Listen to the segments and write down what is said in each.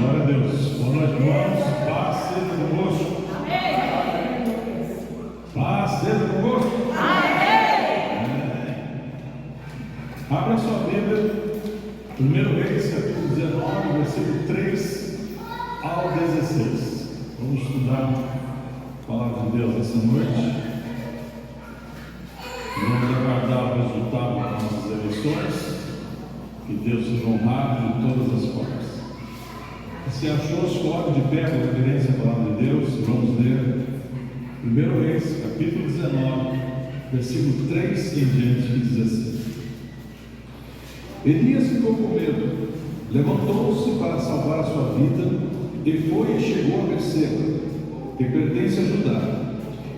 Glória a Deus. Boa noite, irmãos. Paz seja convosco. Paz seja convosco. Abra sua Bíblia, 1 Reis, capítulo 19, versículo 3 ao 16. Vamos estudar a palavra de Deus essa noite. Vamos aguardar o resultado das nossas eleições. Que Deus seja honrado de todas as formas. Se achou, se coloque de pé com referência à palavra de Deus. Vamos ler 1 Reis, capítulo 19, versículo 3 em diante, que diz assim: Elias ficou com medo, levantou-se para salvar a sua vida, e foi e chegou a Berseba, que pertence a Judá,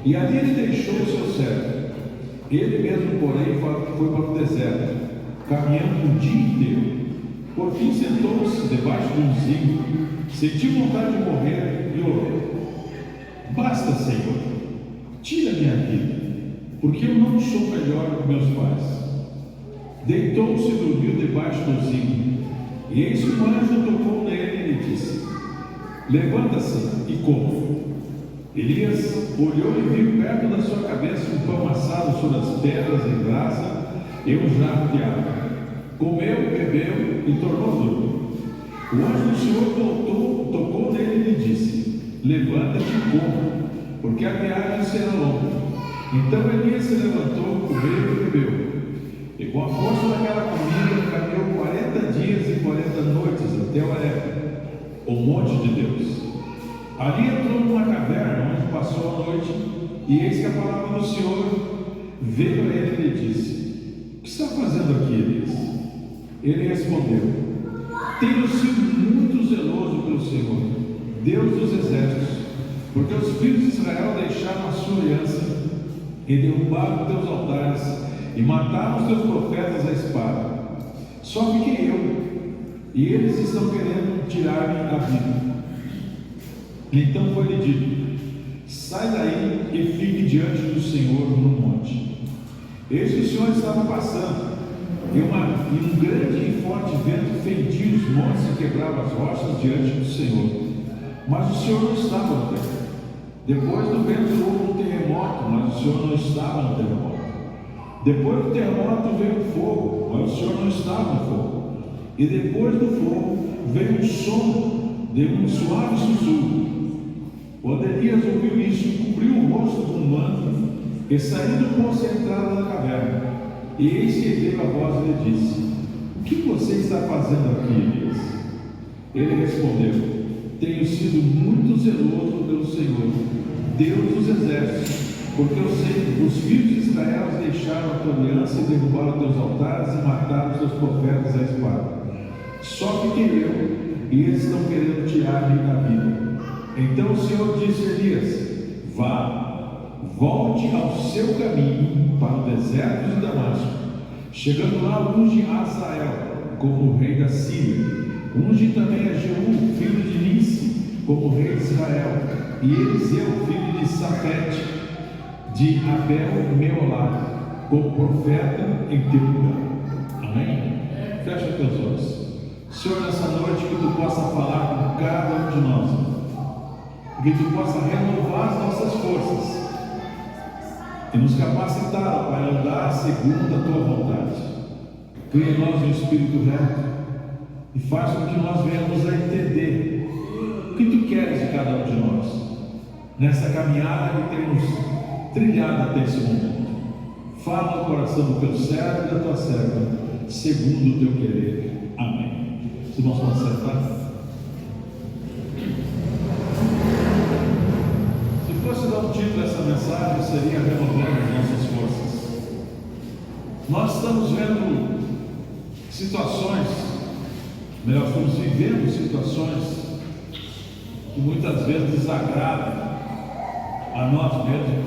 e ali ele deixou o seu servo. Ele mesmo, porém, foi para o deserto, caminhando o dia inteiro. Por fim sentou-se debaixo de um zinco, sentiu vontade de morrer e orou: Basta, Senhor, tira minha vida, porque eu não sou melhor que meus pais. Deitou-se e dormiu debaixo do zinco. E eis que um anjo tocou nele e lhe disse: Levanta-se e come. Elias olhou e viu perto da sua cabeça um pão assado sobre as pedras em brasa e um jarro de água. Comeu, bebeu e tornou a dormir. O anjo do Senhor voltou, tocou nele e lhe disse: Levanta-te e come, porque a viagem será longa. Então Elias se levantou, comeu e bebeu. E com a força daquela comida caminhou 40 dias e 40 noites até Horebe, o monte de Deus. Ali entrou numa caverna onde passou a noite, e eis que a palavra do Senhor veio a ele e lhe disse: O que está fazendo aqui, Elias? Ele respondeu: Tenho sido muito zeloso pelo Senhor, Deus dos exércitos, porque os filhos de Israel deixaram a sua aliança e derrubaram teus altares e mataram os teus profetas à espada. Só fiquei eu, e eles estão querendo tirar-me a vida. Então foi-lhe dito: Sai daí e fique diante do Senhor no monte. Eis que o Senhor estava passando, e um grande e forte vento fendia os montes e quebrava as rochas diante do Senhor. Mas o Senhor não estava no terreno. Depois do vento houve um terremoto, mas o Senhor não estava no terremoto. Depois do terremoto veio o fogo, mas o Senhor não estava no fogo. E depois do fogo veio o som de um suave sussurro. Quando Elias ouviu isso, cobriu o rosto com um manto e saiu do poço e entrada na caverna. E eis que veio a voz e lhe disse: O que você está fazendo aqui, Elias? Ele respondeu: Tenho sido muito zeloso pelo Senhor, Deus dos exércitos, porque eu sei que os filhos de Israel deixaram a tua aliança e derrubaram teus altares e mataram os teus profetas à espada. Só fiquei eu, e eles estão querendo tirar-me da vida. Então o Senhor disse a Elias: Vá, volte ao seu caminho para o deserto de Damasco. Chegando lá, unge Hazael como rei da Síria. Unge também a Jeú, filho de Nissi, como rei de Israel, e Eliseu, filho de Safete, de Abel Meolá, como profeta em teu lugar. Amém? Fecha teus olhos. Senhor, nessa noite que tu possa falar com cada um de nós, que tu possa renovar as nossas forças e nos capacitar para andar segundo a tua vontade. Cria em nós um espírito reto e faz com que nós venhamos a entender o que tu queres de cada um de nós nessa caminhada que temos trilhado até esse momento. Fala no coração do teu servo e da tua serva, segundo o teu querer. Amém. Se nós vamos acertar. Se dar um título a essa mensagem, seria renovando as nossas forças. Nós estamos vendo situações, melhor, estamos vivendo situações que muitas vezes desagradam a nós mesmos,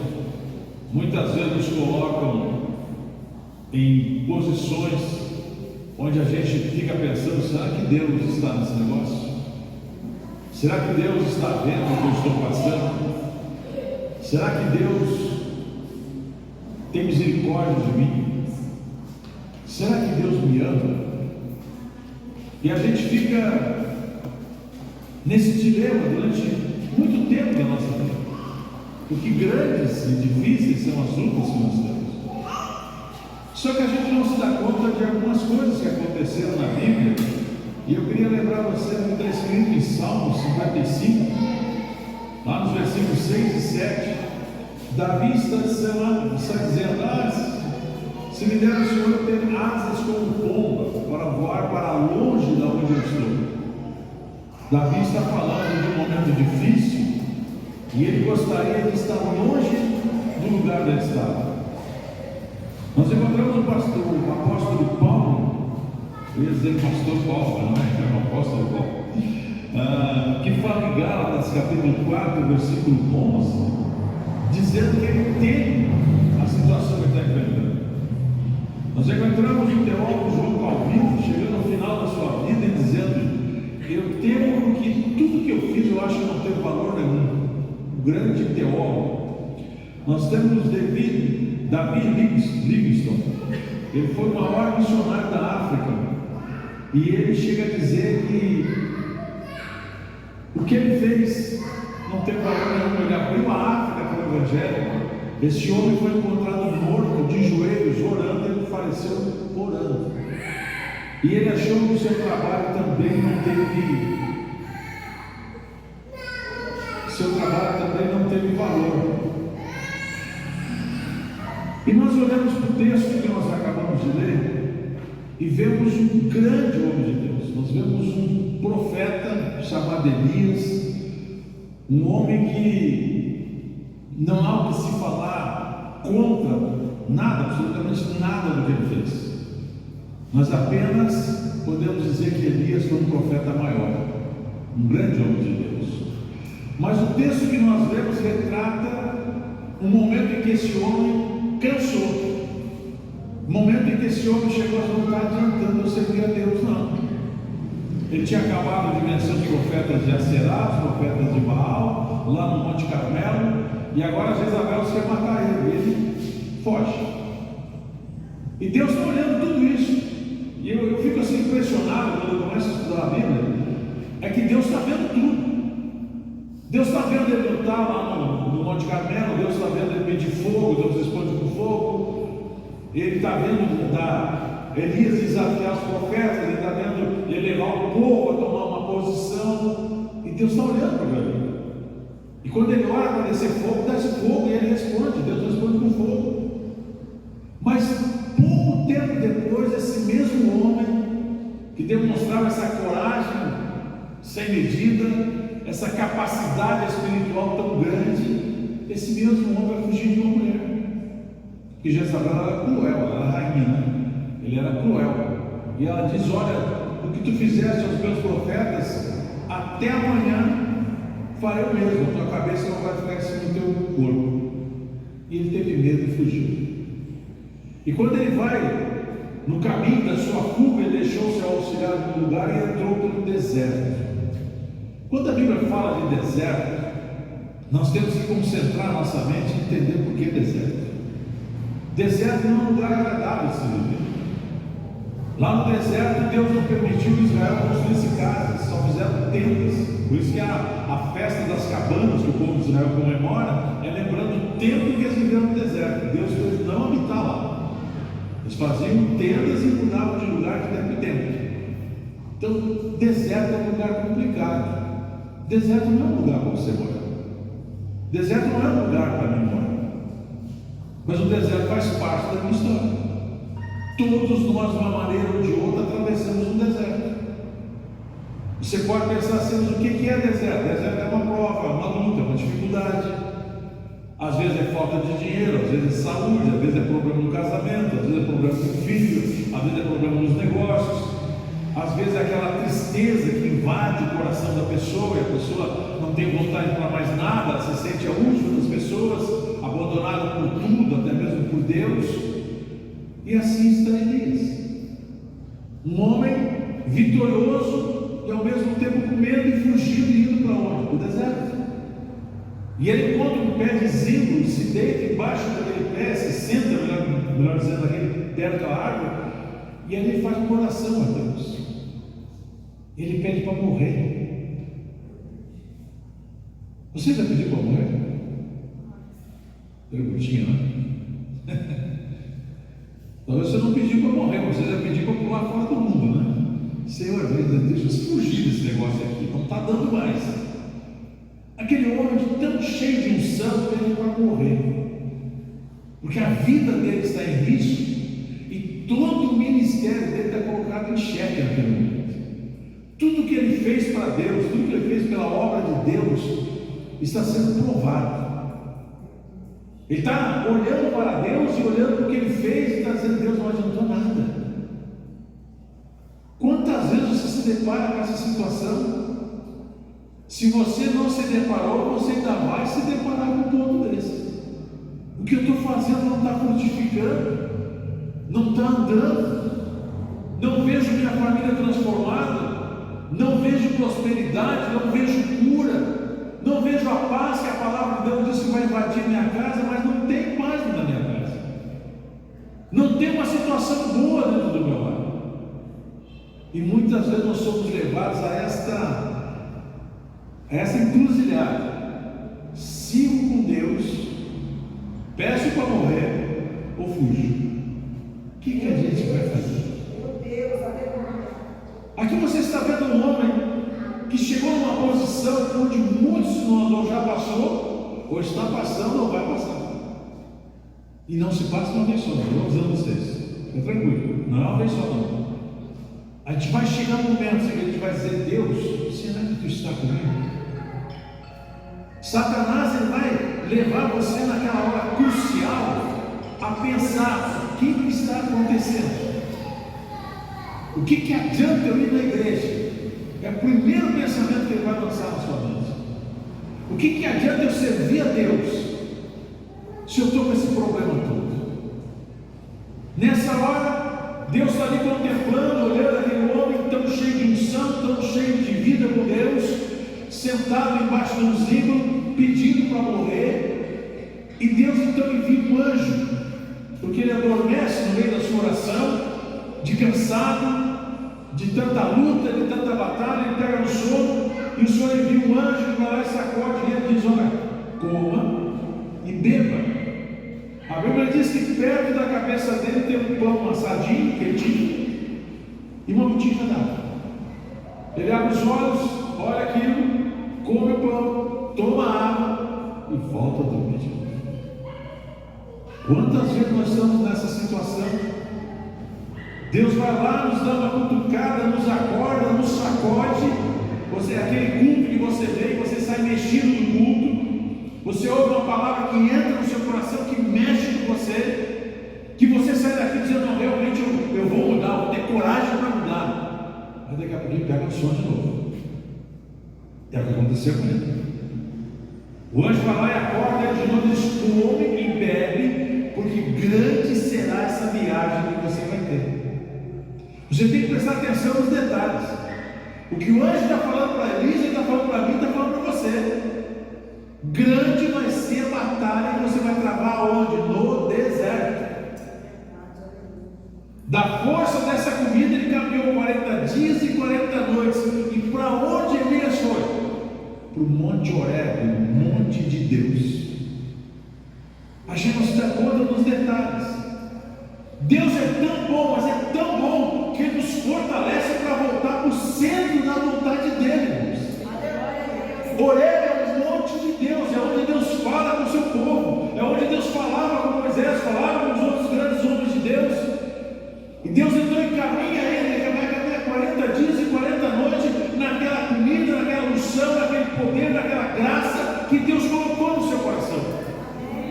muitas vezes nos colocam em posições onde a gente fica pensando: será que Deus está nesse negócio? Será que Deus está vendo o que eu estou passando? Será que Deus tem misericórdia de mim? Será que Deus me ama? E a gente fica nesse dilema durante muito tempo da nossa vida, porque grandes e difíceis são as lutas que nós temos. Só que a gente não se dá conta de algumas coisas que aconteceram na Bíblia, e eu queria lembrar você do que está escrito em Salmo 55, lá nos versículos 6 e 7. Davi está dizendo: se me der o Senhor ter asas como pomba, para voar para longe da onde eu estou. Davi está falando de um momento difícil, e ele gostaria de estar longe do lugar onde ele estava. Nós encontramos o apóstolo Paulo, eu ia dizer pastor Paulo, não é? O apóstolo Paulo, que fala em Gálatas capítulo 4, versículo 11, dizendo que ele teme a situação que ele está enfrentando. Nós encontramos o teólogo João Calvino chegando ao final da sua vida e dizendo: eu temo que tudo que eu fiz eu acho que não tem valor nenhum. O grande teólogo. Nós temos Davi Livingstone. Ele foi o maior missionário da África, e ele chega a dizer que o que ele fez não tem valor nenhum. Ele abriu a África para o Evangelho. Esse homem foi encontrado morto, de joelhos, orando, e ele faleceu orando. E ele achou que o seu trabalho também não teve valor. E nós olhamos para o texto que nós acabamos de ler e vemos um grande homem de Deus. Nós vemos um profeta chamado Elias, um homem que não há o que se falar contra nada, absolutamente nada do que ele fez. Nós apenas podemos dizer que Elias foi um profeta maior, um grande homem de Deus. Mas o texto que nós lemos retrata um momento em que esse homem cansou, um momento em que esse homem chegou a não estar adiantando eu servir a Deus, não. Ele tinha acabado de vencer os profetas de Aserá, os profetas de Baal, lá no Monte Carmelo, e agora Jezabel quer matar ele, ele foge. E Deus está olhando tudo isso, e eu fico assim impressionado quando eu começo a estudar a Bíblia, é que Deus está vendo tudo. Deus está vendo ele lutar lá no Monte Carmelo, Deus está vendo ele pedir fogo, Deus responde com fogo, ele está vendo Elias desafiar os profetas, ele está vendo ele levar o povo a tomar uma posição, e Deus está olhando para ele. E quando ele ora para descer fogo, desce fogo e ele responde, Deus responde com fogo. Mas pouco tempo depois, esse mesmo homem que demonstrava essa coragem sem medida, essa capacidade espiritual tão grande, esse mesmo homem vai fugir de uma mulher. Que Jezabel era cruel, ela era rainha, né? Ele era cruel. E ela diz: olha, o que tu fizeste aos meus profetas, até amanhã farei o mesmo, a tua cabeça não vai ficar em cima do teu corpo. E ele teve medo e fugiu. E quando ele vai no caminho da sua fuga, ele deixou seu auxiliar no lugar e entrou pelo deserto. Quando a Bíblia fala de deserto, nós temos que concentrar nossa mente e entender por que deserto. Deserto não é um lugar agradável de se viver. Lá no deserto, Deus não permitiu que Israel construísse casas, só fizeram tendas. Por isso que a festa das cabanas que o povo de Israel comemora é lembrando o tempo que eles viveram no deserto. Deus fez não habitar lá. Eles faziam tendas e mudavam de lugar de tempo em tempo. Então, deserto é um lugar complicado. Deserto não é um lugar para você morar. Deserto não é um lugar para mim morar. Mas o deserto faz parte da minha história. Todos nós, de uma maneira ou de outra, atravessamos um deserto. Você pode pensar assim: o que é deserto? Deserto é uma prova, uma luta, uma dificuldade. Às vezes é falta de dinheiro, às vezes é saúde, às vezes é problema no casamento, às vezes é problema com o filho, às vezes é problema nos negócios. Às vezes é aquela tristeza que invade o coração da pessoa, e a pessoa não tem vontade para mais nada, ela se sente a última das pessoas, abandonada por tudo, até mesmo por Deus. E assim está Elias, um homem vitorioso e ao mesmo tempo com medo e fugindo e indo para onde? Para o deserto. E ele encontra um pé de zimbro, se deita embaixo daquele pé, se senta, melhor dizendo, naquele pé daquela árvore, e ali ele faz uma oração a Deus. Ele pede para morrer. Você já pediu para morrer? Perguntinha, né? Talvez você não pediu para morrer, você já pediu para pular fora do mundo, né? Senhor, deixa eu fugir desse negócio aqui, não está dando mais. Aquele homem tão cheio de unção pede para morrer, porque a vida dele está em risco e todo o ministério dele está colocado em xeque naquele momento. Tudo que ele fez para Deus, tudo que ele fez pela obra de Deus, está sendo provado. Ele está olhando para Deus e olhando para o que ele fez e está dizendo: Deus não adiantou nada. Quantas vezes você se depara com essa situação? Se você não se deparou, você ainda vai se deparar com um ponto desse. O que eu estou fazendo não está frutificando, não está andando, não vejo minha família transformada, não vejo prosperidade, não vejo cura, não vejo a paz que a palavra de Deus diz que vai invadir minha casa, mas não tem paz na minha casa, não tem uma situação boa dentro do meu lar. E muitas vezes nós somos levados a essa encruzilhada: sigo com Deus, peço para morrer ou fujo. O que a gente vai fazer? Aqui você está vendo um homem que chegou numa posição onde muitos não já passou, ou está passando, ou vai passar. E não se passa uma vez só, não estou avisando vocês. É tranquilo, não é uma vez só não. A gente vai chegar num momento que a gente vai dizer: Deus, será que tu está comigo? Satanás, ele vai levar você naquela hora crucial a pensar: o que está acontecendo? O que adianta eu ir na igreja? É o primeiro pensamento que ele vai lançar na sua mente. O que adianta eu servir a Deus se eu estou com esse problema todo? Nessa hora, Deus está ali contemplando, olhando aquele homem tão cheio de unção, tão cheio de vida com Deus, sentado embaixo de um zimbro, pedindo para morrer. E Deus então envia um anjo, porque ele adormece no meio da sua oração, de cansado, de tanta luta, de tanta batalha. Ele pega no sono e o Senhor envia um anjo que vai lá e sacode ele e diz: olha, coma e beba. A Bíblia diz que perto da cabeça dele tem um pão assadinho, quentinho, e uma botija d'água. Ele abre os olhos, olha aquilo, come o pão, toma água e volta a dormir de novo. Quantas vezes nós estamos nessa situação? Deus vai lá, nos dá uma cutucada, nos acorda, nos sacode. Você, aquele culto que você vê, você sai mexido do culto, você ouve uma palavra que entra no seu coração, que mexe com você, que você sai daqui dizendo: não, realmente eu vou mudar, vou ter coragem para mudar. Mas daqui a pouco ele pega o sono de novo. É o que aconteceu com ele. O anjo vai lá e acorda ele de novo, diz: come e bebe, porque grande será essa viagem que você vai ter. Você tem que prestar atenção nos detalhes. O que o anjo está falando para Elisa, está falando para mim, está falando para você. Grande vai ser a batalha que você vai travar onde? No deserto. Da força dessa comida ele caminhou 40 dias e 40 noites. E para onde Elias foi? Para o Monte Horebe, o monte de Deus. A gente não se dá conta nos detalhes. Deus é tão bom, mas é tão bom que Ele nos fortalece para voltar para o centro da vontade dEle. Horebe é o monte de Deus, é onde Deus fala com o seu povo, é onde Deus falava com Moisés, falava com os outros grandes homens de Deus. E Deus então encaminha ele vai caminhar 40 dias e 40 noites naquela comida, naquela unção, naquele poder, naquela graça que Deus colocou no seu coração,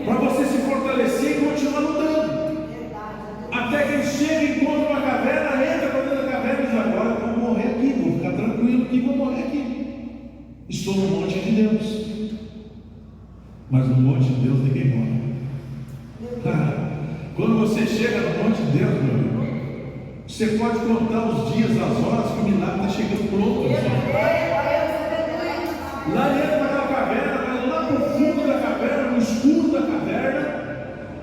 para você se fortalecer e continuar lutando. Até que ele chega e encontra uma caverna, entra para dentro da caverna e diz: agora eu vou morrer aqui, vou ficar tranquilo aqui, vou morrer aqui. Estou no monte de Deus. Mas no monte de Deus ninguém morre. Quando você chega no monte de Deus, meu amigo, você pode contar os dias, as horas que o milagre está chegando pronto. Lá dentro daquela caverna, lá no fundo da caverna, no escuro da caverna,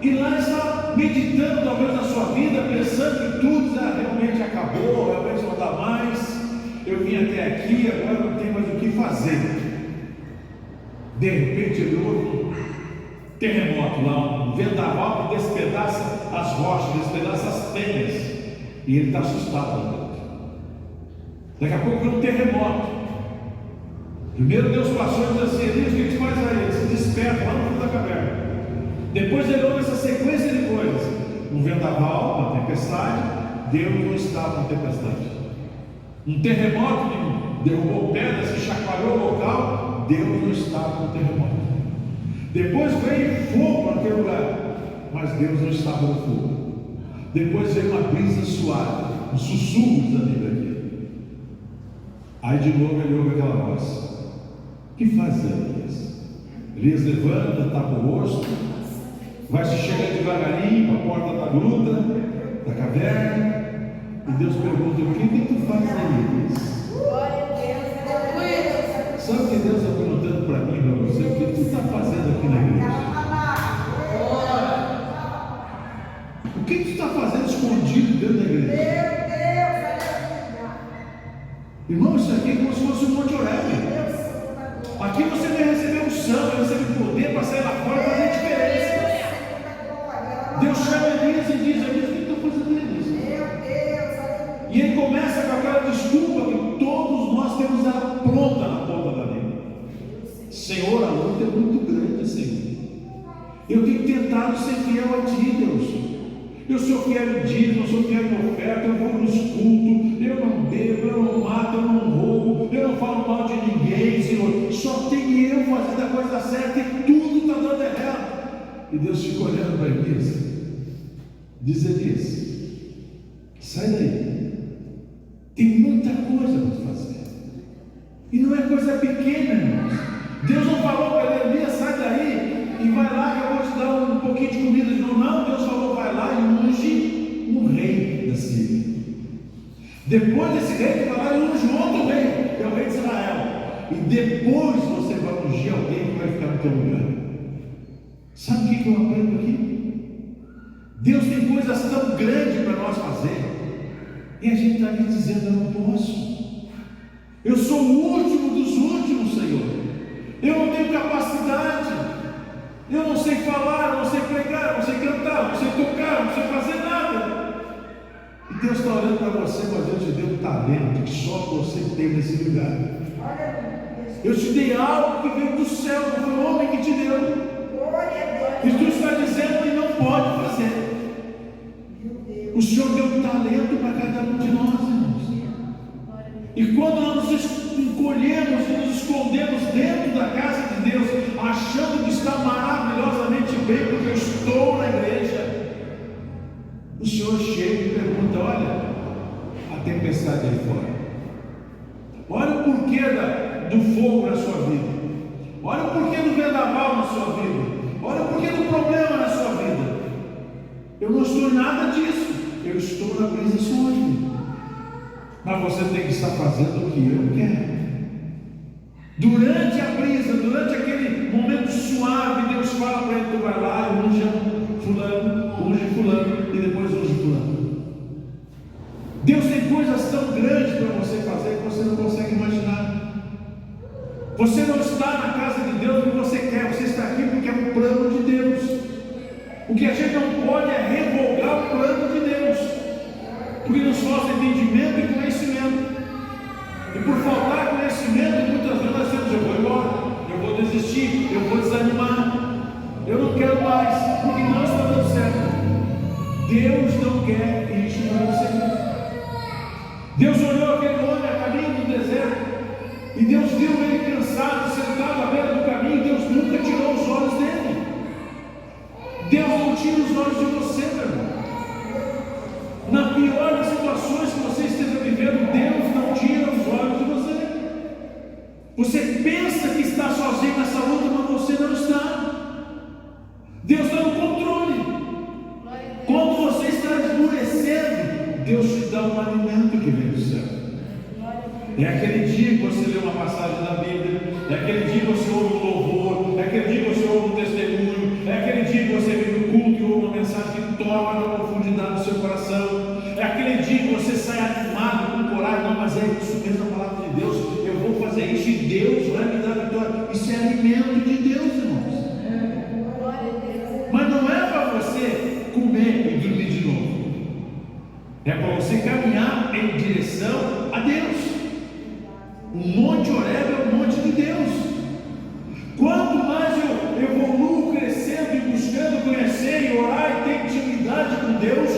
e lá está meditando talvez na sua vida, pensando em tudo: realmente acabou, realmente não dá mais, eu vim até aqui, agora não tem mais o que fazer. De repente ele ouve um terremoto lá, um vendaval que despedaça as rochas, despedaça as penhas, e ele está assustado. Daqui a pouco vem um terremoto. Primeiro Deus passou e disse assim: Elias, o que faz aí? Ele se desperta lá no fundo da caverna. Depois ele ouve essa sequência de coisas: um vendaval, uma tempestade. Deus não estava na tempestade. Um terremoto que derrubou pedras, que chacoalhou o local. Deus não estava no terremoto. Depois veio fogo naquele lugar, mas Deus não estava no fogo. Depois veio uma brisa suave, um sussurro da Bíblia aqui. Aí de novo ele ouve aquela voz: o que faz Elias? Elias levanta, tapa o rosto, vai se chegando devagarinho para a porta da gruta, da caverna, e Deus pergunta: o que tu faz, Elias? Glória a Deus. Sabe o que Deus está perguntando para mim e para você? O que tu está fazendo aqui na igreja? O que tu está fazendo escondido dentro da igreja? Irmão, isso aqui é como se fosse um Monte Oreb. Aqui você vai receber unção, vai receber poder para sair lá fora e fazer diferença. Deus chama Elias e diz: Elias, o que tu está fazendo, Elias? E ele começa com aquela desculpa que todos nós temos ela pronta na ponta da língua. Senhor, a luta é muito grande, Senhor. Eu tenho tentado ser fiel a Ti, Deus. Eu sou fiel em dízimo, eu sou fiel em oferta, eu vou nos cultos, eu não bebo, eu não mato, eu não roubo, eu não falo mal de ninguém, Senhor. Só tenho eu fazendo a coisa certa e tudo está dando errado. E Deus fica olhando para Elias. Diz: Elias, sai daí. Tem muita coisa para fazer. E não é coisa pequena, irmãos. Deus não falou para ele: Elias, sai daí e vai lá que eu vou te dar um pouquinho de comida de novo. Não, Deus falou: vai lá e unge um rei da Síria. Depois desse rei, ele vai lá e unge outro rei, que é o rei de Israel. E depois você vai ungir alguém que vai ficar no teu lugar. Sabe o que eu aprendo aqui? Deus tem coisas tão grandes para nós fazer, e a gente está aqui dizendo: eu não posso. Eu sou o último dos últimos, Senhor. Eu não tenho capacidade. Eu não sei falar, eu não sei pregar, eu não sei cantar, eu não sei tocar, eu não sei fazer nada. E Deus está olhando para você: mas eu te dei um talento que só você tem nesse lugar. Eu te dei algo que veio do céu, não foi o homem que te deu. E tu está dizendo que não pode fazer. O Senhor deu um talento para cada um de nós, irmãos. E quando nós nos encolhemos e nos escondemos dentro da casa de Deus, achando que está maravilhosamente bem, porque eu estou na igreja, o Senhor chega e pergunta: olha, a tempestade aí fora, olha o porquê do fogo na sua vida, olha o porquê do vendaval na sua vida, olha o porquê do problema na sua vida. Eu não estou em nada disso, eu estou na brisa suave. Mas você tem que estar fazendo o que eu quero. Durante a brisa, durante aquele momento suave, Deus fala para ele: tu vai lá e unge fulano, e depois unge fulano. Deus tem coisas tão grandes para você fazer que você não consegue imaginar. Você não está na casa de Deus porque você quer, você está aqui porque é um plano de Deus. O que a gente não pode é revogar o plano de Deus, porque nos falta entendimento e conhecimento. E por faltar conhecimento, muitas vezes nós temos: eu vou embora, eu vou desistir, eu vou desanimar, eu não quero mais, porque não está dando certo. Deus não quer isso para você. Deus olhou aquele homem a caminho do deserto, e Deus viu ele cansado, sentado à beira do caminho. Deus nunca tirou os olhos dele. Deus não tira os olhos de você, meu irmão. Na pior das situações que você esteja vivendo, Deus não tira os olhos de você. Você pensa que está sozinho nessa luta, mas você não está. Deus está no controle. Quando você está esmorecendo, Deus te dá um alimento que vem do céu. É aquele dia que você lê uma passagem da Bíblia, é aquele dia que você ouve um louvor, é aquele dia que você ouve um testemunho, é aquele dia que você vem no culto e ouve uma mensagem que toca na profundidade do seu coração, é aquele dia que você sai animado, com coragem: não, mas é isso mesmo, a palavra de Deus, eu vou fazer isso e Deus vai me dar vitória. Isso é alimento de em direção a Deus. O Monte Horebe é o monte de Deus. Quanto mais eu evoluo crescendo e buscando conhecer e orar e ter intimidade com Deus,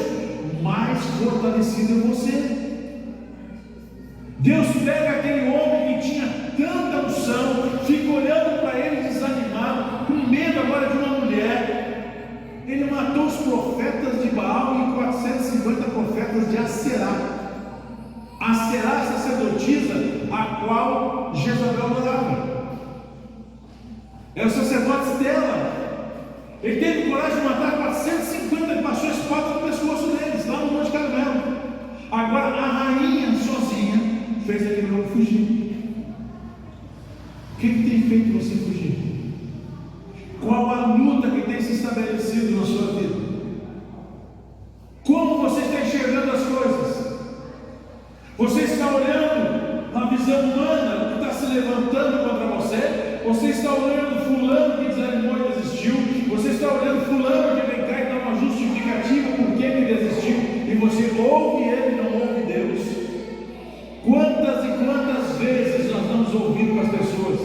mais fortalecido eu vou ser. Deus pega aquele homem que tinha tanta unção, fica olhando para ele desanimado, com medo agora de uma mulher. Ele matou os profetas de Baal e 450 profetas de Aserá. Aserá, sacerdotisa, a qual Jezabel adorava. É os sacerdotes dela. Ele teve coragem de matar 450 e passou a espada no pescoço deles, lá no Monte Carmelo. Agora a rainha sozinha fez aquele homem fugir. O que tem feito você fugir? Qual a luta que tem se estabelecido na sua vida? Como você está enxergando as coisas? Você está olhando na visão humana o que está se levantando contra você? Você está olhando fulano que desanimou e desistiu? Você está olhando fulano que vem cá e dá uma justificativa por que ele desistiu? E você ouve ele e não ouve Deus? Quantas e quantas vezes nós estamos ouvindo com as pessoas?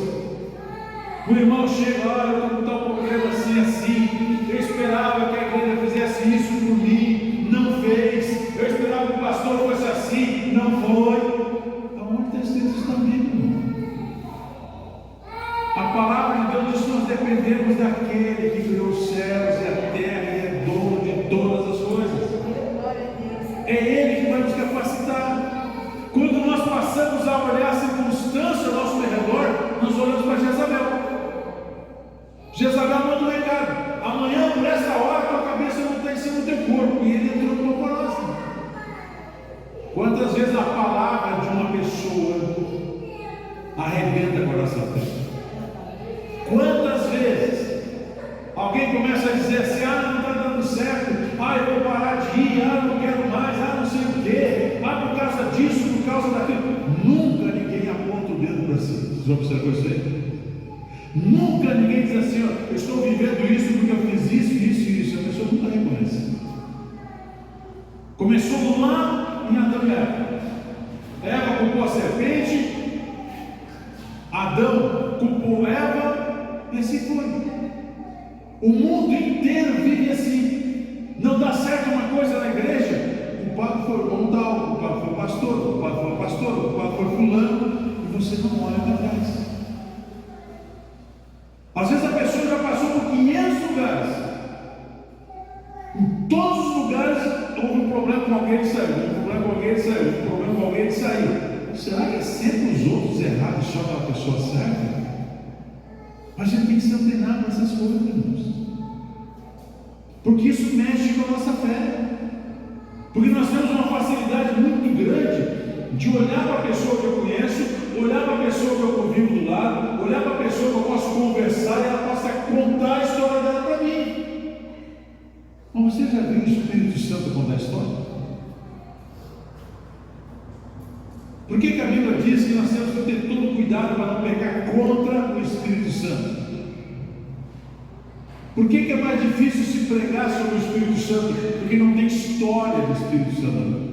O irmão chega, eu estou com tal problema assim, eu esperava que a igreja fizesse isso por mim, não fez. Eu esperava que o pastor fosse assim, não foi. Aonde está escrito isso também? A palavra de Deus diz que nós dependemos daquele que criou os céus e a terra e é dono de todas as coisas. É Ele que vai nos capacitar. Quando nós passamos a olhar a circunstância ao nosso redor, nós olhamos para Jezabel. Jezabel manda um recado: amanhã, por essa hora, tua cabeça não está em cima do teu corpo. E ele entrou numa próxima. Quantas vezes a palavra de uma pessoa arrebenta o coração dela? Quantas vezes alguém começa a dizer assim: não está dando certo, eu vou parar de ir, não quero mais, não sei o quê, por causa disso, por causa daquilo. Nunca ninguém aponta o dedo para si. Vocês observam isso aí? Nunca ninguém diz assim: eu estou vivendo isso porque eu fiz isso. A pessoa nunca reconhece. Começou lá em Adão e Eva. Eva culpou a serpente, Adão culpou Eva, e assim foi. O mundo inteiro vive assim. Não dá certo uma coisa na igreja, o culpado foi o irmão tal, o culpado foi o pastor, o culpado foi o pastor, o culpado foi fulano, e você não olha para trás. Às vezes a pessoa já passou por 500 lugares. Em todos os lugares houve um problema com alguém que saiu, um problema com alguém que saiu, um problema com alguém que saiu. Será que é sempre os outros errados, só aquela pessoa certa? A gente tem que se antenar com essas coisas, irmãos. Porque isso mexe com a nossa fé. Porque nós temos uma facilidade muito grande de olhar para a pessoa que eu conheço, olhar para a pessoa que eu convivo do lado, olhar para a pessoa que eu posso conversar e ela possa contar a história dela para mim. Mas você já viu o Espírito Santo contar a história? Por que a Bíblia diz que nós temos que ter todo cuidado para não pecar contra o Espírito Santo? Por que é mais difícil se pregar sobre o Espírito Santo? Porque não tem história do Espírito Santo.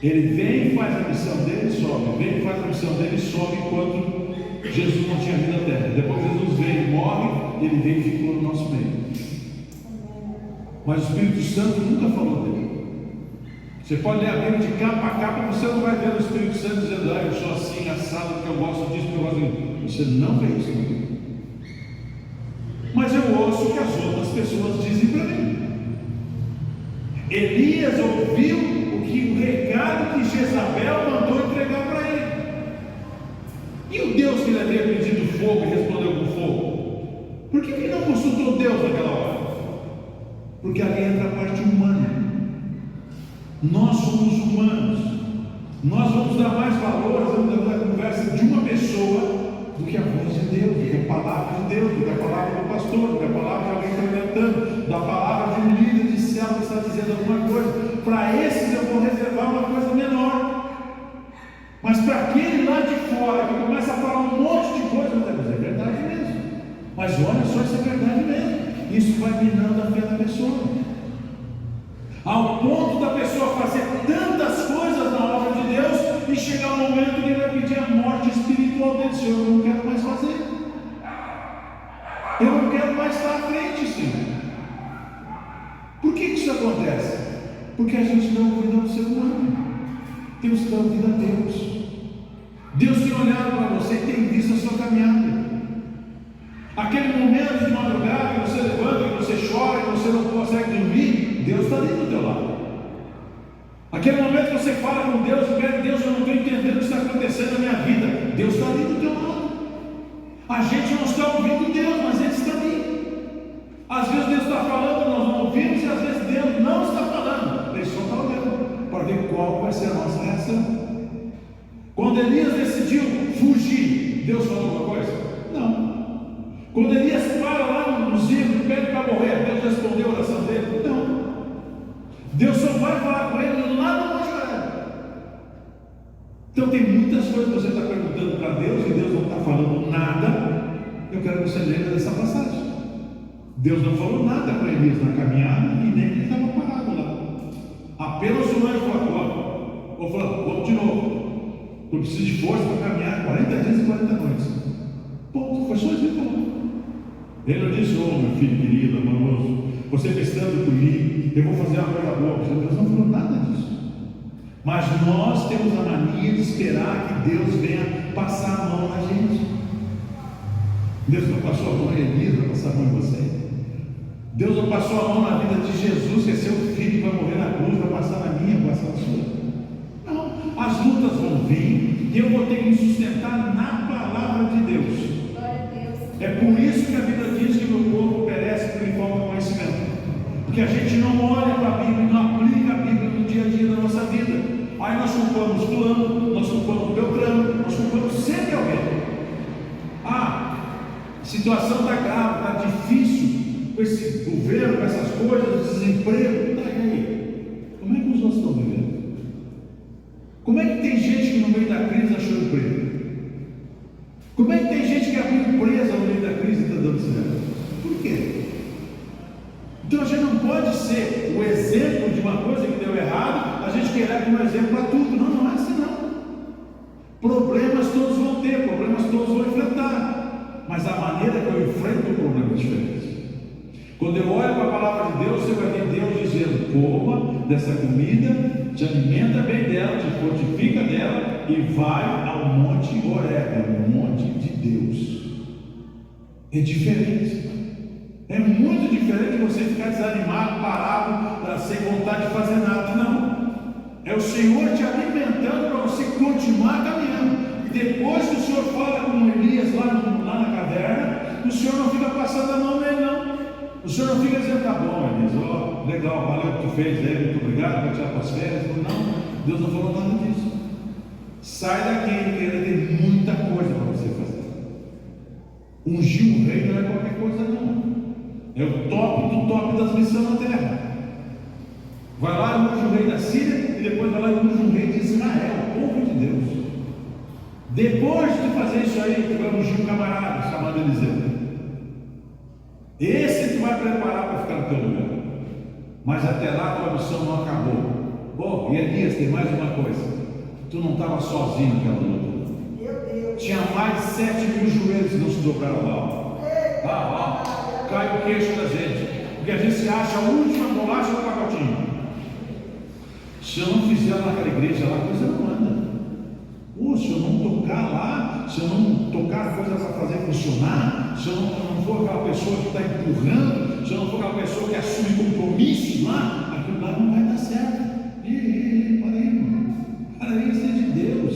Ele vem, faz a missão dele, sobe. Vem, faz a missão dele, sobe, enquanto Jesus não tinha vindo à terra. Depois Jesus veio, morre, ele veio e ficou no nosso meio. Mas o Espírito Santo nunca falou dele. Você pode ler a Bíblia de capa a capa, você não vai ver o Espírito Santo dizendo: eu sou assim, assado, porque eu gosto disso, porque eu gosto disso. Você não vê isso. Mas eu ouço o que as outras pessoas dizem para mim. Elias ouviu o recado que Jezabel mandou entregar para ele. E o Deus que ele havia pedido fogo e respondeu com fogo? Por que ele não consultou Deus naquela hora? Porque ali entra a parte humana. Nós somos humanos. Nós vamos dar mais valor à conversa de uma pessoa do que a voz de Deus, do que a palavra de Deus, do que a palavra do pastor, do que a palavra de alguém que está orientando, da palavra de um líder de céu que está dizendo alguma coisa. Para esses eu vou reservar uma coisa menor. Mas para aquele lá de fora que começa a falar um monte de coisa, mas é verdade mesmo. Mas olha só, isso é verdade mesmo. Isso vai minando a fé da pessoa, ao ponto da pessoa fazer tantas coisas que chegar um momento que ele vai pedir a morte espiritual dele. Senhor, eu não quero mais fazer. Eu não quero mais estar à frente, Senhor. Por que isso acontece? Porque a gente dá ouvido ao ser humano. Temos que dar ouvido a Deus. Deus tem olhado para você e tem visto a sua caminhada. Aquele momento de madrugada que você levanta, que você chora, que você não consegue dormir, Deus está ali do teu lado. Aquele momento que você fala com Deus e pede: Deus, eu não estou entendendo o que está acontecendo na minha vida. Deus está ali do teu lado. A gente não está ouvindo Deus, mas Ele está ali. Às vezes Deus está falando, nós não ouvimos, e às vezes Deus não está falando. Ele só está olhando para ver qual vai ser a nossa reação. Quando Elias decidiu fugir, Deus falou alguma coisa? Não. Quando Elias para lá no Zimbro e pede para morrer, Deus respondeu a oração dele? Não. Deus só vai falar com ele lá no Monte Horebe. Então tem muitas coisas que você está perguntando para Deus e Deus não está falando nada. Eu quero que você lembre dessa passagem. Deus não falou nada para Elias na caminhada e nem ele estava parado lá. Apenas o anjo falou: vou falar, vamos de novo. Eu preciso de força para caminhar 40 dias e 40 noites. Ponto, foi só isso que ele falou. Ele não disse: meu filho querido, amoroso, você fez tanto por mim, eu vou fazer uma coisa boa. Deus não falou nada disso. Mas nós temos a mania de esperar que Deus venha passar a mão na gente. Deus não passou a mão em Elias, vai passar a mão em você. Deus não passou a mão na vida de Jesus, que é seu filho, que vai morrer na cruz, vai passar na minha, vai passar na sua. Não, as lutas vão vir e eu vou ter que me sustentar na palavra de Deus. É por isso que a Bíblia diz que o meu povo perece por falta de conhecimento. Porque a gente não olha para a Bíblia e não aplica a Bíblia no dia a dia da nossa vida. Aí nós culpamos fulano, nós culpamos Beltrano, nós culpamos sempre alguém. A situação está grave, está difícil com esse governo, com essas coisas, desemprego. Tá aí. Como é que os outros estão vivendo? Como é que tem gente que no meio da crise achou emprego? Como é que tem gente que abriu empresa no meio da crise e está dando certo? Por quê? Então a gente não pode ser o exemplo de uma coisa que deu errado, a gente querer como exemplo para tudo. Não, não é assim não. Problemas todos vão ter, problemas todos vão enfrentar, mas a maneira que eu enfrento o problema é diferente. Quando eu olho para a palavra de Deus, você vai ver Deus dizendo: coma dessa comida, te alimenta bem dela, te fortifica dela e vai ao Monte Horebe, o monte de Deus. É diferente. É muito diferente de você ficar desanimado, parado, sem vontade de fazer nada. Não. É o Senhor te alimentando para você continuar caminhando. E depois que o Senhor fala com Elias lá na caverna, o Senhor não fica passando a mão nele, não. O Senhor não fica dizendo: tá bom, Elias, ó, legal, valeu o que tu fez aí, muito obrigado, vai tirar tuas férias. Não, Deus não falou nada disso. Sai daqui, que ainda tem muita coisa para você fazer. Ungir o rei não é qualquer coisa, não. É o top do top das missões na terra. Vai lá e unge o rei da Síria, e depois vai lá e unge o rei de Israel, o povo de Deus. Depois de fazer isso aí, tu vai ungir um camarada chamado Eliseu. Esse tu vai preparar para ficar no teu lugar. Mas até lá a tua missão não acabou. E Elias, tem mais uma coisa: tu não estava sozinho naquela luta. Tinha mais de 7.000 joelhos que não se dobraram lá. Cai o queixo da gente, porque a gente se acha a última bolacha do pacotinho. Se eu não fizer naquela igreja lá, a coisa não anda. Se eu não tocar lá, se eu não tocar a coisa para fazer funcionar, se eu não for aquela pessoa que está empurrando, se eu não for aquela pessoa que assume compromissos lá, aquilo lá não vai dar certo. Para aí, irmão. Para aí, isso é de Deus.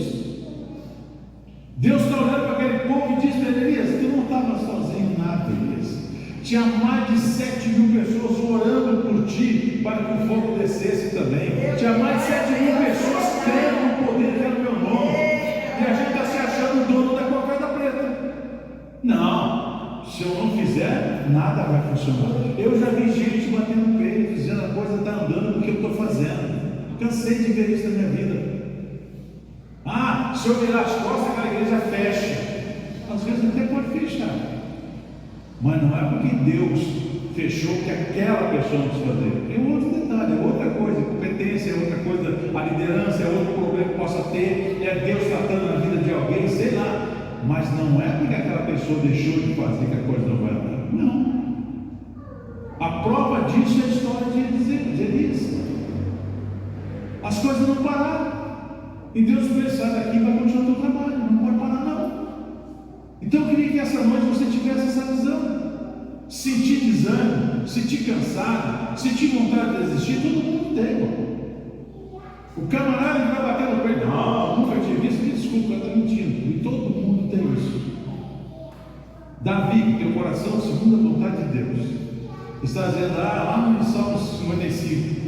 Deus está olhando para aquele povo e diz para Elias: tu não estava sozinho em nada, Elias. Tinha mais de 7.000 pessoas orando por ti para que o fogo descesse também. Tinha mais de 7.000 pessoas crendo no poder que era o meu nome. E a gente está se achando o dono da cocada preta. Não, se eu não fizer, nada vai funcionar. Eu já vi gente batendo no peito, dizendo: a coisa está andando porque eu estou fazendo. Cansei de ver isso na minha vida. Se eu virar as costas, aquela igreja fecha. Às vezes até pode fechar. Mas não é porque Deus fechou que aquela pessoa não precisa fazer. É outro detalhe, é outra coisa. Competência é outra coisa, a liderança é outro problema que possa ter, é Deus tratando na vida de alguém, sei lá. Mas não é porque aquela pessoa deixou de fazer que a coisa não vai andar. Não. A prova disso é a história de Elias. As coisas não pararam. E Deus fez, sai daqui para continuar o teu trabalho. Não pode parar, não. Então eu queria que essa noite você tivesse essa visão. Sentir desânimo, sentir cansado, sentir vontade de desistir, todo mundo tem, irmão. O camarada que vai bater no peito, não, nunca tive isso, me desculpa, está mentindo. E todo mundo tem isso. Davi, que tem o coração segundo a vontade de Deus, está dizendo, lá no Salmo 55,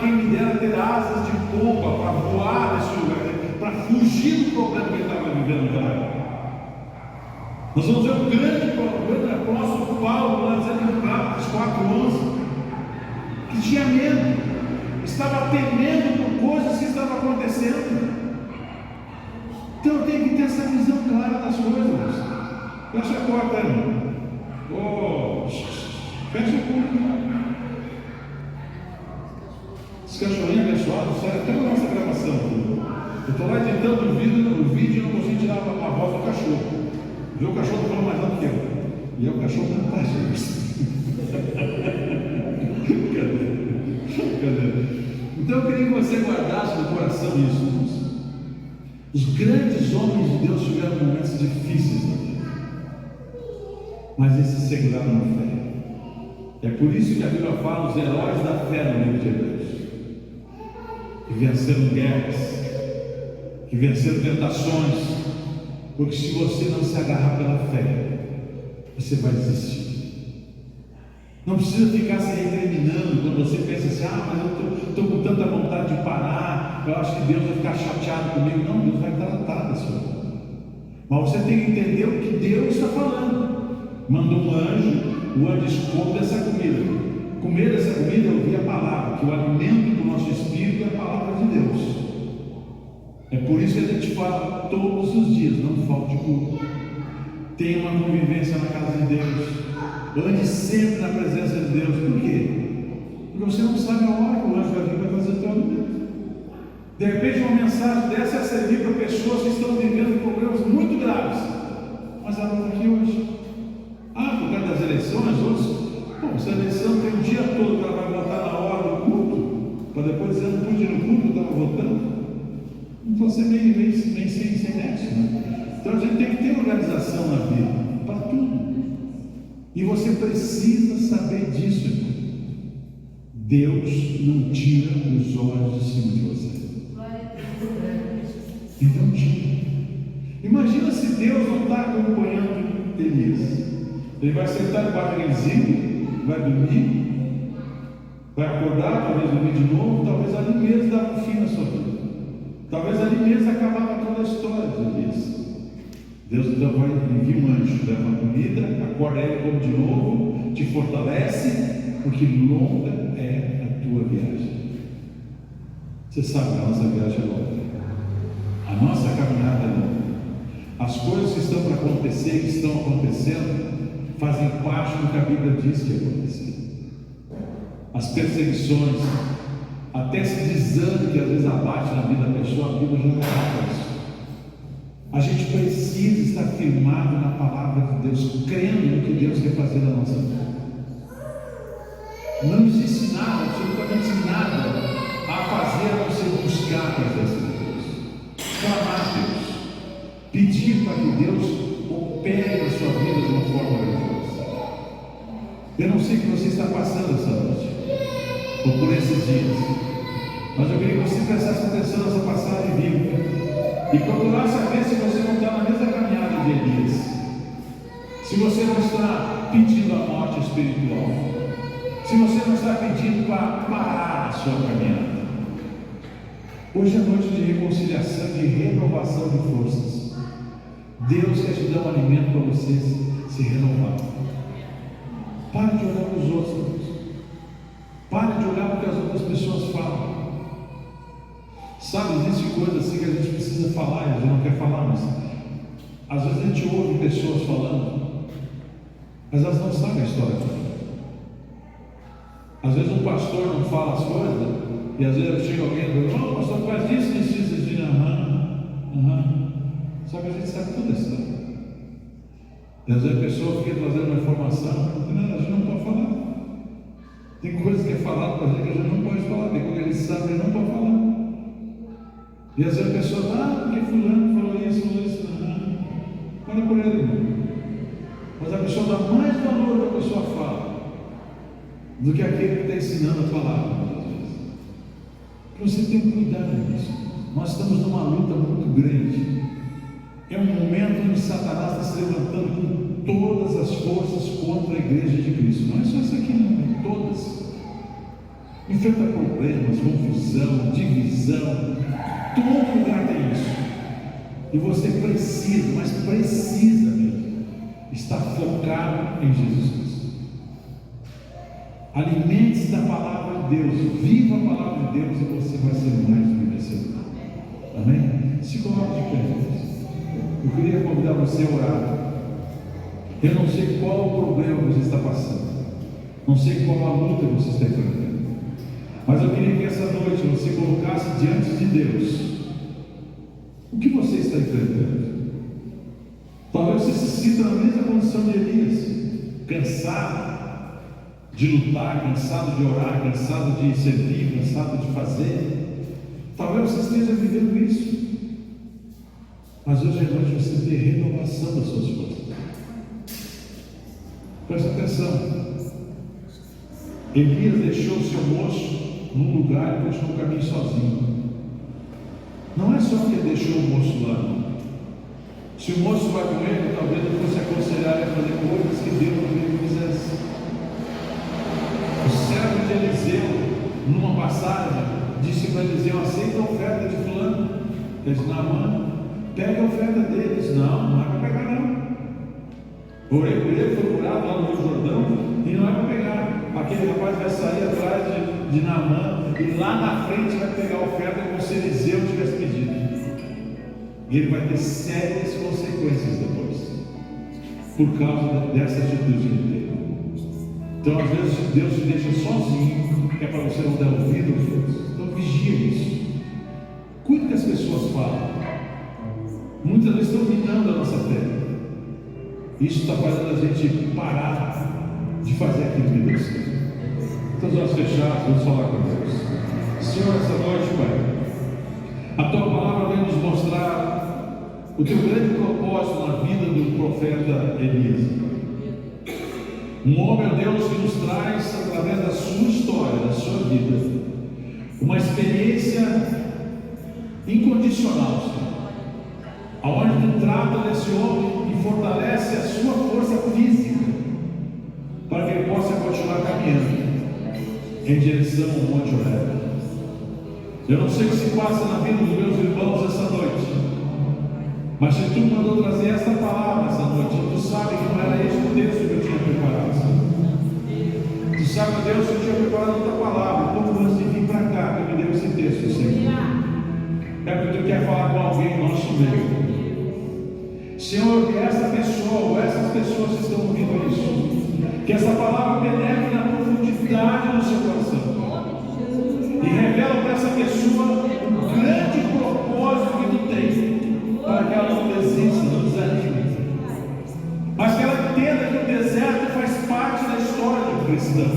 quem me dera ter asas de pomba para voar nesse lugar, para fugir do problema que ele estava vivendo lá. Nós vamos ver o grande apóstolo Paulo, lá dizendo em Gálatas 4:11, que tinha medo, estava temendo por coisas que estavam acontecendo. Então eu tenho que ter essa visão clara das coisas. Fecha a porta, irmão. Fecha a porta. Esse cachorrinho abençoado, sai até na nossa gravação. Eu estou lá editando o vídeo e não consigo tirar a voz do cachorro. Viu, o cachorro está falando mais alto que eu. E é o cachorro não faz isso. Cadê? Então eu queria que você guardasse no coração isso. Os grandes homens de Deus tiveram momentos difíceis na vida, mas eles se seguraram na fé. É por isso que a Bíblia fala os heróis da fé no livro de Hebreus, que venceram guerras, que venceram tentações. Porque se você não se agarrar pela fé, você vai desistir. Não precisa ficar se recriminando quando você pensa assim, mas eu estou com tanta vontade de parar, eu acho que Deus vai ficar chateado comigo. Não, Deus vai tratar da sua vida. Mas você tem que entender o que Deus está falando. Manda um anjo, o anjo diz, come dessa comida. Comer dessa comida é ouvir a palavra, que o alimento do nosso espírito é a palavra de Deus. É por isso que a gente fala todos os dias, não falte culto. Tenha uma convivência na casa de Deus. Ande sempre na presença de Deus. Por quê? Porque você não sabe a hora que o anjo vai vir para fazer o teu alimento. De repente uma mensagem dessa é servir para pessoas que estão vivendo problemas muito graves. Mas ela não está aqui hoje. Por causa das eleições, outros. Essa eleição tem o dia todo que ela vai votar na hora do culto, para depois dizer, não pude ir no culto, eu estava votando. Não você meio sem nexo, né? Então a gente tem que ter organização na vida, para tudo. E você precisa saber disso, irmão. Deus não tira os olhos de cima de você. Ele não tira. Imagina se Deus não está acompanhando Elias. Ele vai sentar debaixo daquele zimbro, vai dormir, vai acordar, talvez dormir de novo, talvez ali mesmo dar um fim na sua vida. Talvez ali mesmo acabava toda a história de Elias. Deus então vai enviar um anjo, leva uma comida, acorda ele como de novo, te fortalece, porque longa é a tua viagem. Você sabe que a nossa viagem é longa. A nossa caminhada é longa. As coisas que estão para acontecer, que estão acontecendo, fazem parte do que a Bíblia diz que aconteceu. As perseguições, até esse desânimo que às vezes abate na vida da pessoa, a Bíblia já trata isso. A gente precisa estar firmado na palavra de Deus, crendo no que Deus quer fazer na nossa vida. Não existe nada, absolutamente nada a fazer a não ser buscar a presença de Deus, clamar a Deus, pedir para que Deus opere na sua vida de uma forma grandiosa. Eu não sei o que você está passando essa noite, ou por esses dias, mas eu queria que você prestasse atenção nessa passagem bíblica e procurar saber se você não está na mesma caminhada de Elias, se você não está pedindo a morte espiritual, se você não está pedindo para parar a sua caminhada. Hoje é noite de reconciliação, de renovação de forças. Deus quer te dar um alimento para você se renovar. Pare de olhar para os outros. Pare de olhar para o que as outras pessoas falam. Sabe, existe coisa assim que a gente precisa falar e a gente não quer falar, mas às vezes a gente ouve pessoas falando mas elas não sabem a história da vida. Às vezes um pastor não fala as coisas, e às vezes chega alguém e diz: "Não, o pastor faz isso, isso, isso", só que a gente sabe toda a história. E às vezes a pessoa fica trazendo uma informação, a gente não pode falar. Tem coisas que é falado para a gente que a gente não pode falar, tem coisas que a gente sabe que a gente não pode falar. E às vezes a pessoa, porque fulano falou isso, fala por ele, irmão. Mas a pessoa dá mais valor ao que a pessoa fala do que aquele que está ensinando a palavra, muitas vezes. Então você tem que cuidar disso. Nós estamos numa luta muito grande. É um momento onde Satanás está se levantando com todas as forças contra a igreja de Cristo. Não é só essa aqui, não, todas. Enfrenta problemas, confusão, divisão. Todo lugar tem isso. E você precisa, mas precisa mesmo, estar focado em Jesus Cristo. Alimente-se da palavra de Deus, viva a palavra de Deus e você vai ser mais do que vencedor. Amém? Se coloque de pé. Eu queria convidar você a orar. Eu não sei qual o problema que você está passando, não sei qual a luta que você está enfrentando, mas eu queria que essa noite você colocasse diante de Deus o que você está enfrentando. Talvez você se sinta na mesma condição de Elias, cansado de lutar, cansado de orar, cansado de servir, cansado de fazer. Talvez você esteja vivendo isso, mas hoje à noite você tem renovação das suas forças. Presta atenção. Elias deixou o seu moço num lugar e deixou o caminho sozinho. Não é só que ele deixou o moço lá, não. Se o moço vai com ele, talvez ele fosse aconselhar a fazer coisas que Deus não queria que fizesse. O servo de Eliseu, numa passagem, disse para Eliseu: aceita a oferta de fulano. Ele disse: Naamã, pega a oferta deles. Não é para pegar, não. Orei por ele, foi curado lá no Rio Jordão, e não é para pegar. Aquele rapaz vai sair atrás de Naamã, e lá na frente vai pegar a oferta como se Eliseu tivesse pedido. E ele vai ter sérias consequências depois, por causa dessa atitude dele. Então, às vezes, Deus te deixa sozinho, que é para você não dar ouvido aos outros. Então, vigia isso. Cuide do que as pessoas falam. Muitas vezes estão minando a nossa fé. Isso está fazendo a gente parar de fazer aquilo que Deus quer. Então, os olhos fechados, vamos falar com Deus. Senhor, essa noite, Pai, a Tua palavra vem nos mostrar o Teu grande propósito na vida do profeta Elias. Um homem, ó Deus, que nos traz, através da sua história, da sua vida, uma experiência incondicional, Senhor, aonde Tu trata desse homem e fortalece a sua força física, para que ele possa continuar caminhando em direção ao Monte Horebe. Eu não sei o que se passa na vida dos meus irmãos essa noite, mas se Tu mandou trazer esta palavra essa noite, Tu sabe que não era este o texto que eu tinha preparado. Tu sabe, Deus, que eu tinha preparado outra palavra, pouco antes de vir para cá, que me deu esse texto, Senhor. É porque Tu quer falar com alguém no nosso meio. Senhor, que essa pessoa, ou essas pessoas que estão ouvindo isso, que essa palavra penetre na profundidade do seu coração e revela para essa pessoa o grande propósito que Tu tem, para que ela não desista, não desanime, mas que ela entenda que o deserto faz parte da história do cristão.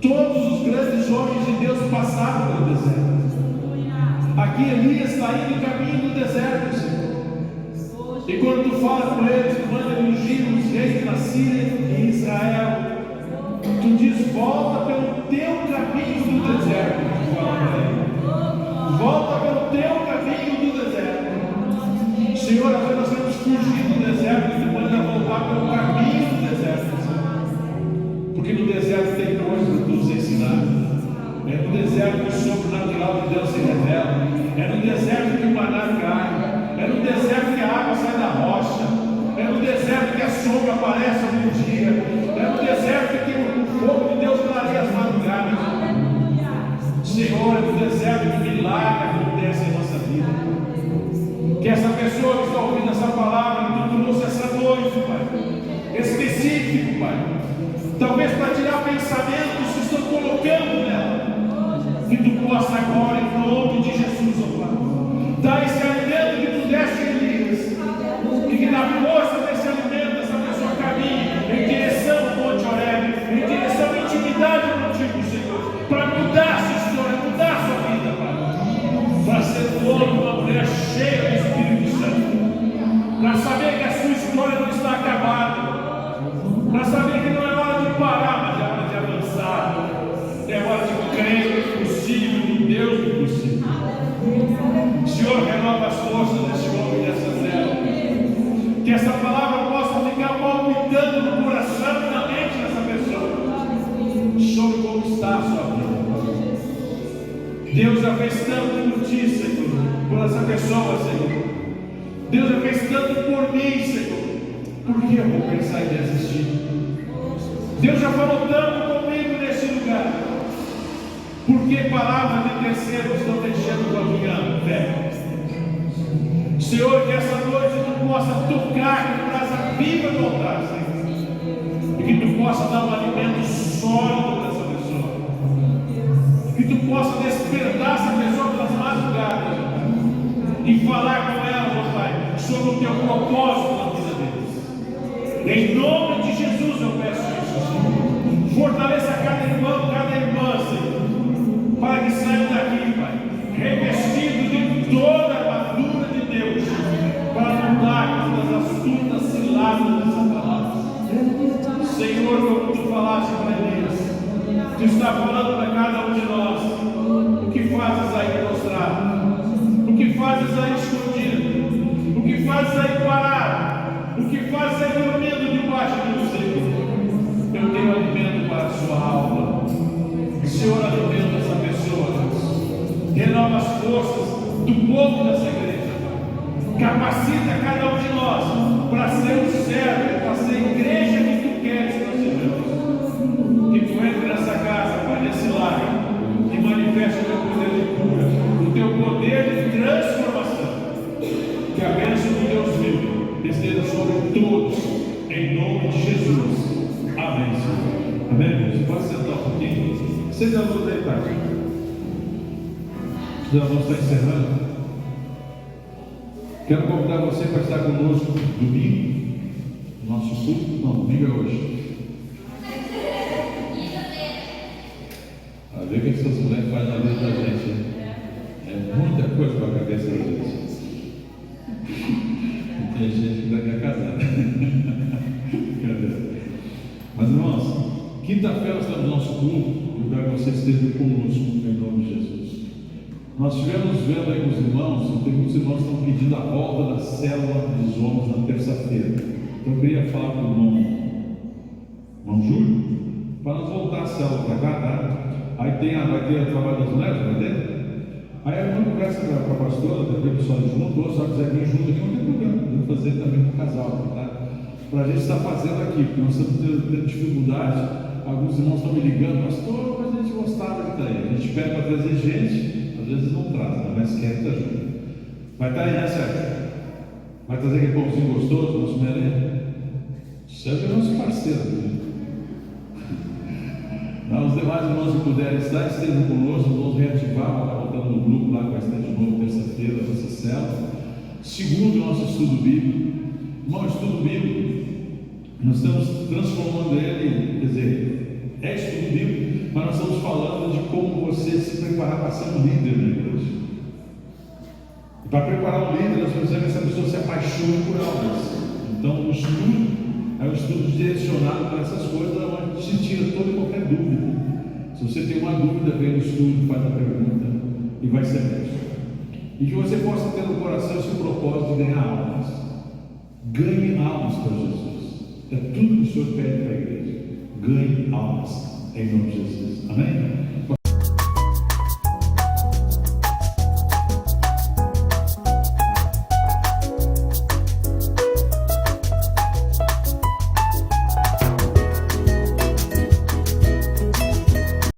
Todos os grandes homens de Deus passaram pelo deserto. Aqui Elias está indo no caminho do deserto, Senhor. E quando Tu fala com eles, Tu manda ungir os reis da Síria e Israel, Tu diz: volta pelo teu caminho do deserto. Tu fala para ele: volta pelo teu caminho do deserto. Senhor, às vezes nós temos que fugir do deserto e Tu manda voltar pelo caminho do deserto, porque no deserto tem coisas para Tu nos ensinar. É no deserto que o sobrenatural de Deus se revela. É no deserto que o maná cai. É no deserto que a água sai da rocha. É no deserto que a sombra aparece algum dia. É no deserto que o fogo de Deus clareia as madrugadas. Senhor, é no deserto que o milagre acontece em nossa vida. Que essa pessoa que está ouvindo essa palavra, que Tu trouxe essa noite, Pai, esse talvez para tirar pensamentos que estão colocando nela, que tu possa agora, em nome de Jesus, ó Pai, dar esse alimento que tu deste a Elias, e que na força desse alimento essa pessoa caminhe em direção ao Monte Horebe, em direção à intimidade contigo, Senhor, para mudar a sua história, mudar a sua vida, Pai, para ser um homem, uma mulher cheia do Espírito Santo, para saber que a sua história não está acabada, para saber que não é hora de parar, mas é hora de avançar, é hora de crer no possível, no Deus do possível. Senhor, renova as forças desse homem e dessa mulher, que essa palavra possa ficar palpitando no coração e na mente dessa pessoa, sobre como está a sua vida. Deus já fez tanto por ti, Senhor, por essa pessoa, Senhor. Deus já fez tanto por mim, Senhor. Por que eu vou pensar em desistir? Deus já falou tanto comigo nesse lugar. Por que palavras de terceiros estão deixando com a minha fé? Senhor, que essa noite tu possa tocar com brasa viva no altar, Senhor. E que tu possa dar um alimento sólido para essa pessoa. Que tu possa despertar essa pessoa pelas madrugadas, e falar com ela, meu Pai, sobre o teu propósito na vida deles. Em nome de Jesus eu peço isso, Senhor. Fortaleça cada irmão, cada irmã, Senhor, para que saiam daqui, Pai, revestido de toda a armadura de Deus, para mudar todas as astutas ciladas de Satanás. Senhor, como tu falaste para Elias, tu está falando para cada um de nós. O que fazes aí prostrado? O que fazes aí escondido? O que fazes aí parado? O que fazes aí dormindo debaixo do Senhor? Eu tenho alimento para a sua alma. Senhor, alimenta essa pessoa, Deus. Renova as forças do povo dessa igreja. Capacita cada um de nós para ser um servo, para ser a igreja que tu queres que nós sejamos. Que tu entre nessa casa, Pai, nesse lar, e manifeste o teu poder de cura, o teu poder de transformação. Que a bênção de Deus vive esteja sobre todos, em nome de Jesus. Amém, Senhor. Amém, Deus. Pode sentar um pouquinho. Seja a luz aí, Pai. Já vamos estar encerrando. Quero convidar você para estar conosco domingo. Nosso culto, não, domingo é hoje. A ver o que essas mulheres fazem na vida da gente. É muita coisa para a cabeça da gente. E tem gente que ainda quer casar. Mas, irmãos, quinta-feira nós temos nosso culto. Eu quero que você esteja conosco, em nome de Jesus. Nós estivemos vendo aí com os irmãos, tem muitos irmãos que estão pedindo a volta da célula dos homens na terça-feira. Então eu queria falar com o irmão Júlio, para nós voltar a célula para cá, tá? Aí vai ter o trabalho das mulheres, vai ter? Aí a irmã conversa com a pastora, depois o pessoal junto, ou só quiser vir junto aqui, não tem problema. Vamos fazer também com o casal, tá? Para a gente estar fazendo aqui, porque nós estamos tendo dificuldade. Alguns irmãos estão me ligando, pastor, mas a gente gostava de estar aí. A gente pede para trazer gente. Às vezes não traz, mas quer que ajude. Vai estar aí, né, Sérgio? Vai trazer aquele pãozinho gostoso, nosso merenda. Sérgio é nosso parceiro, né? Os demais irmãos que puderem estar, estejam conosco, vamos reativar, voltando no grupo lá, que vai estar de novo terça-feira, nossa célula. Segundo o nosso estudo bíblico. Irmão, estudo bíblico, nós estamos transformando ele, quer dizer, é estudo bíblico, mas nós estamos falando de como você se preparar para ser um líder na igreja. E para preparar um líder, nós precisamos que essa pessoa se apaixone por algo. Então, o estudo é um estudo direcionado para essas coisas, onde se tira toda e qualquer dúvida. Se você tem uma dúvida, vem no estudo, faz a pergunta e vai ser mesmo. E que você possa ter no coração esse propósito de ganhar almas. Ganhe almas para Jesus. É tudo que o Senhor pede para a igreja. Ganhe almas em nome de Jesus. Amém?